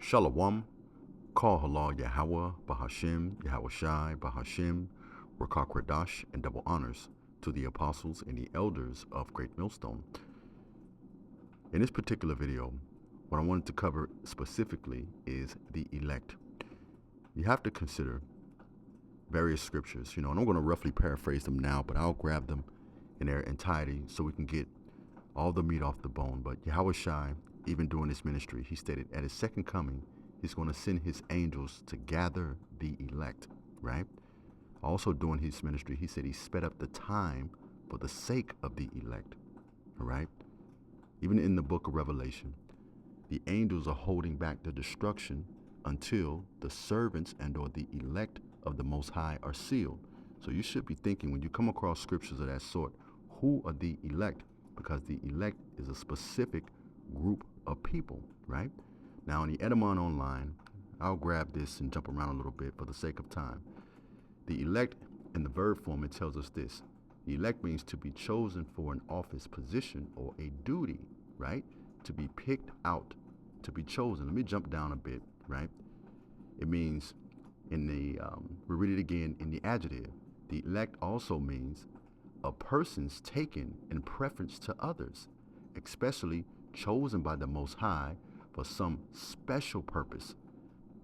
Shalom, Call Halal Yahweh, Bahashim, Yahawashai, Bahashim, Rakak Radash, and double honors to the apostles and the elders of Great Millstone. In this particular video, what I wanted to cover specifically is the elect. You have to consider various scriptures, and I'm going to roughly paraphrase them now, but I'll grab them in their entirety so we can get all the meat off the bone. But YAHAWASHI, even during his ministry, he stated at his second coming, he's going to send his angels to gather the elect, right? Also during his ministry, he said he sped up the time for the sake of the elect, all right? Even in the book of Revelation, the angels are holding back the destruction until the servants and or the elect of the Most High are sealed. So you should be thinking when you come across scriptures of that sort, who are the elect? Because the elect is a specific group of people, right? Now in the Edamon Online, I'll grab this and jump around a little bit for the sake of time. The elect in the verb form, it tells us this. The elect means to be chosen for an office, position, or a duty, right? To be picked out, to be chosen. Let me jump down a bit, right? It means in the, we'll read it again in the adjective. The elect also means a person's taken in preference to others, especially chosen by the Most High for some special purpose.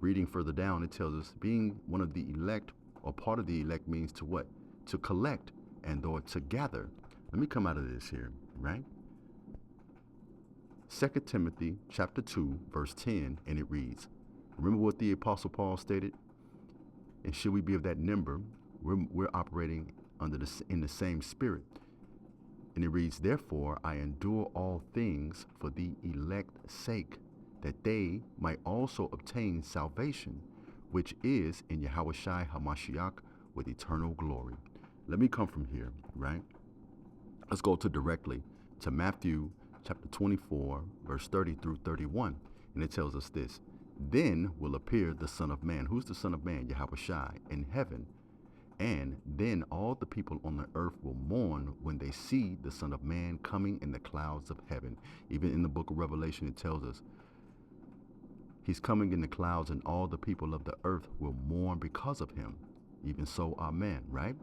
Reading further down, it tells us being one of the elect or part of the elect means to what? To collect and or to gather. Let me come out of this here, right? 2 Timothy chapter 2, verse 10, and it reads, remember what the Apostle Paul stated? And should we be of that number, we're operating in the same spirit. And it reads, therefore, I endure all things for the elect's sake, that they might also obtain salvation, which is in YAHAWASHI HaMashiach with eternal glory. Let me come from here, right? Let's go directly to Matthew chapter 24, verse 30 through 31. And it tells us this. Then will appear the Son of Man. Who's the Son of Man? YAHAWASHI in heaven. And then all the people on the earth will mourn when they see the Son of Man coming in the clouds of heaven. Even in the book of Revelation, it tells us he's coming in the clouds and all the people of the earth will mourn because of him. Even so, amen, right?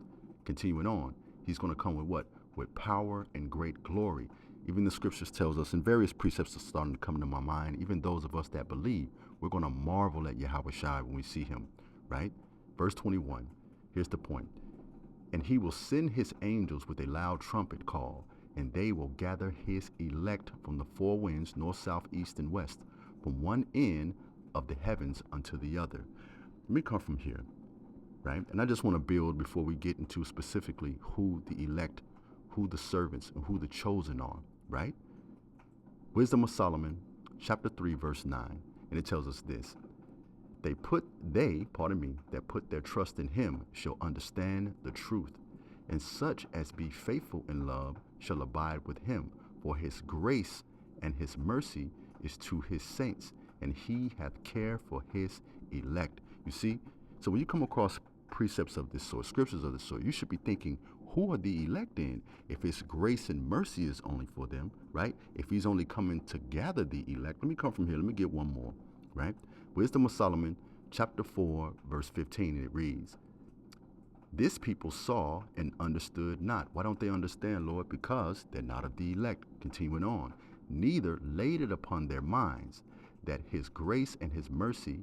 Continuing on, he's going to come with what? With power and great glory. Even the scriptures tells us, and various precepts are starting to come to my mind, even those of us that believe, we're going to marvel at YAHAWASHI when we see him, right? Verse 21. Here's the point. And he will send his angels with a loud trumpet call, and they will gather his elect from the four winds, north, south, east, and west, from one end of the heavens unto the other. Let me come from here, right? And I just want to build before we get into specifically who the elect, who the servants, and who the chosen are, right? Wisdom of Solomon, chapter 3, verse 9, and it tells us this. That put their trust in him shall understand the truth, and such as be faithful in love shall abide with him. For his grace and his mercy is to his saints, and he hath care for his elect. You see? So when you come across precepts of this sort, scriptures of this sort, you should be thinking, who are the elect in? If his grace and mercy is only for them, right? If he's only coming to gather the elect. Let me come from here. Let me get one more, right? Wisdom of Solomon, chapter 4, verse 15, and it reads, this people saw and understood not. Why don't they understand, Lord? Because they're not of the elect. Continuing on. Neither laid it upon their minds that his grace and his mercy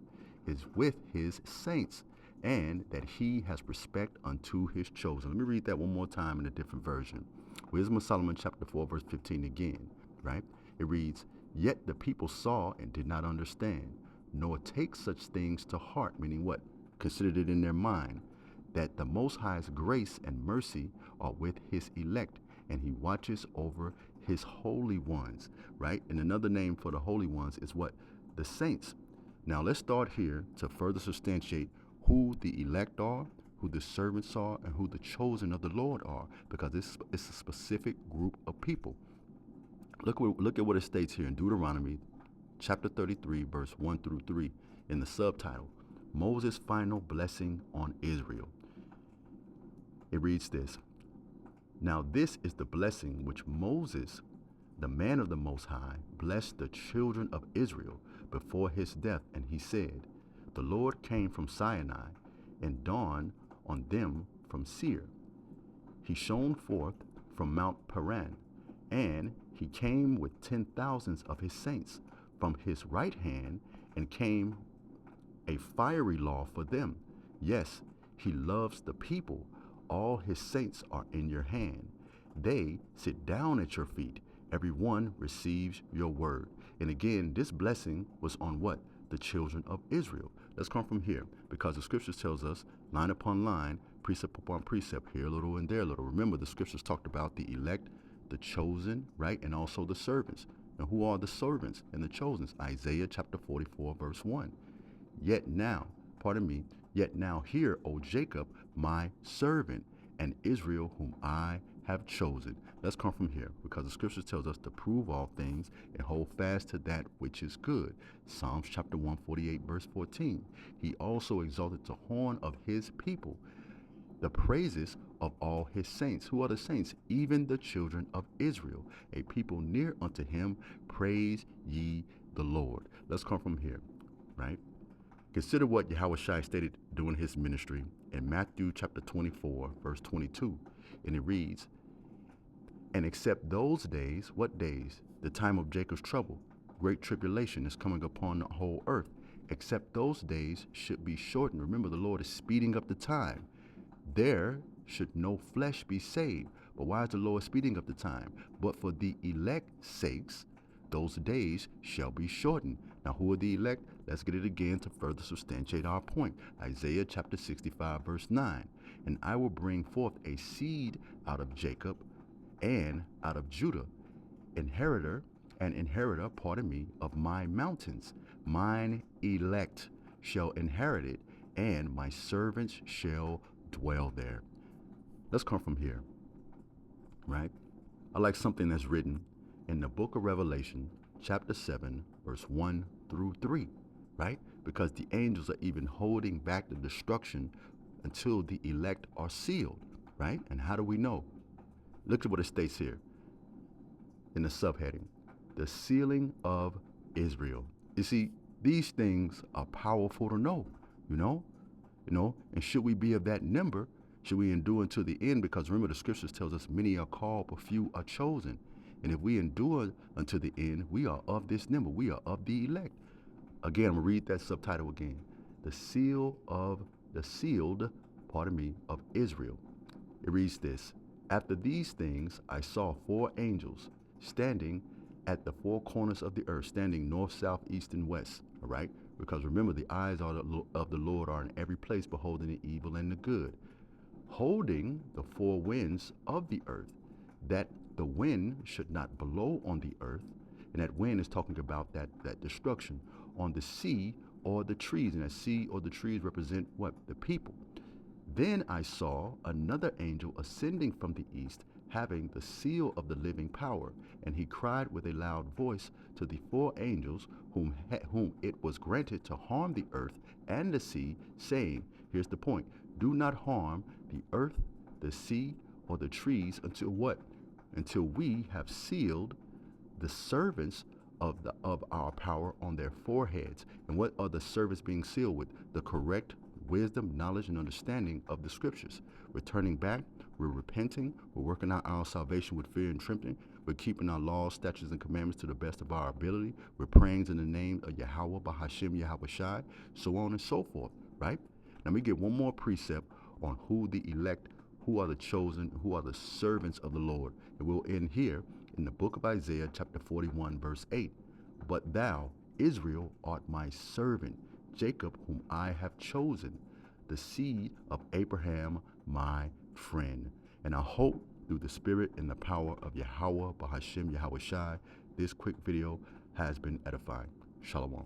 is with his saints, and that he has respect unto his chosen. Let me read that one more time in a different version. Wisdom of Solomon, chapter 4, verse 15 again, right? It reads, yet the people saw and did not understand, nor take such things to heart, meaning what? Considered it in their mind, that the Most High's grace and mercy are with his elect, and he watches over his holy ones, right? And another name for the holy ones is what? The saints. Now let's start here to further substantiate who the elect are, who the servants are, and who the chosen of the Lord are, because it's a specific group of people. Look at what it states here in Deuteronomy chapter 33, verse 1 through 3, in the subtitle, Moses' final blessing on Israel. It reads this. Now this is the blessing which Moses The man of the Most High blessed the children of Israel before his death, and he said, The Lord came from Sinai and dawned on them from Seir. He shone forth from Mount Paran, and he came with 10,000s of his saints from his right hand, and came a fiery law for them. Yes, he loves the people. All his saints are in your hand. They sit down at your feet. Every one receives your word. And again, this blessing was on what? The children of Israel. Let's come from here, because the scriptures tells us line upon line, precept upon precept, here a little and there a little. Remember, the scriptures talked about the elect, the chosen, right? And also the servants. And who are the servants and the chosen? Isaiah chapter 44, verse 1. Yet now hear, O Jacob, my servant, and Israel, whom I have chosen. Let's come from here, because the scriptures tells us to prove all things and hold fast to that which is good. Psalms chapter 148, verse 14. He also exalted the horn of his people, the praises of all his saints. Who are the saints? Even the children of Israel, a people near unto him. Praise ye the Lord. Let's come from here, right? Consider what YAHAWASHI stated during his ministry in Matthew chapter 24, verse 22. And it reads, And except those days, what days? The time of Jacob's trouble. Great tribulation is coming upon the whole earth. Except those days should be shortened. Remember, the Lord is speeding up the time. There should no flesh be saved. But why is the Lord speeding up the time? But for the elect's sakes, those days shall be shortened. Now, who are the elect? Let's get it again to further substantiate our point. Isaiah chapter 65, verse 9. And I will bring forth a seed out of Jacob and out of Judah, inheritor of my mountains. Mine elect shall inherit it, and my servants shall dwell there. Let's come from here, right? I like something that's written in the book of Revelation, chapter 7, verse 1 through 3, right? Because the angels are even holding back the destruction until the elect are sealed, right? And how do we know? Look at what it states here in the subheading, the sealing of Israel. You see, these things are powerful to know, you know, and should we be of that number, should we endure until the end? Because remember, the scriptures tells us many are called, but few are chosen. And if we endure until the end, we are of this number. We are of the elect. Again, I'm going to read that subtitle again. The sealed, of Israel. It reads this. After these things, I saw 4 angels standing at the 4 corners of the earth, standing north, south, east, and west. All right? Because remember, the eyes of the Lord are in every place, beholding the evil and the good, holding the 4 winds of the earth, that the wind should not blow on the earth. And that wind is talking about that destruction on the sea or the trees. And that sea or the trees represent what? The people. Then I saw another angel ascending from the east, having the seal of the living power. And he cried with a loud voice to the 4 angels whom it was granted to harm the earth and the sea, saying, here's the point, do not harm the earth, the sea, or the trees until what? Until we have sealed the servants of our power on their foreheads. And what are the servants being sealed with? The correct wisdom, knowledge, and understanding of the scriptures. We're turning back, we're repenting, we're working out our salvation with fear and trembling, we're keeping our laws, statutes, and commandments to the best of our ability, we're praying in the name of Yahweh, Bahashim, YAHAWASHI, so on and so forth, right? Now we get one more precept on who the elect, who are the chosen, who are the servants of the Lord. And we'll end here in the book of Isaiah, chapter 41, verse 8. But thou, Israel, art my servant, Jacob, whom I have chosen, the seed of Abraham, my friend. And I hope through the spirit and the power of Yahweh, Bahashim, YAHAWASHI, this quick video has been edifying. Shalom.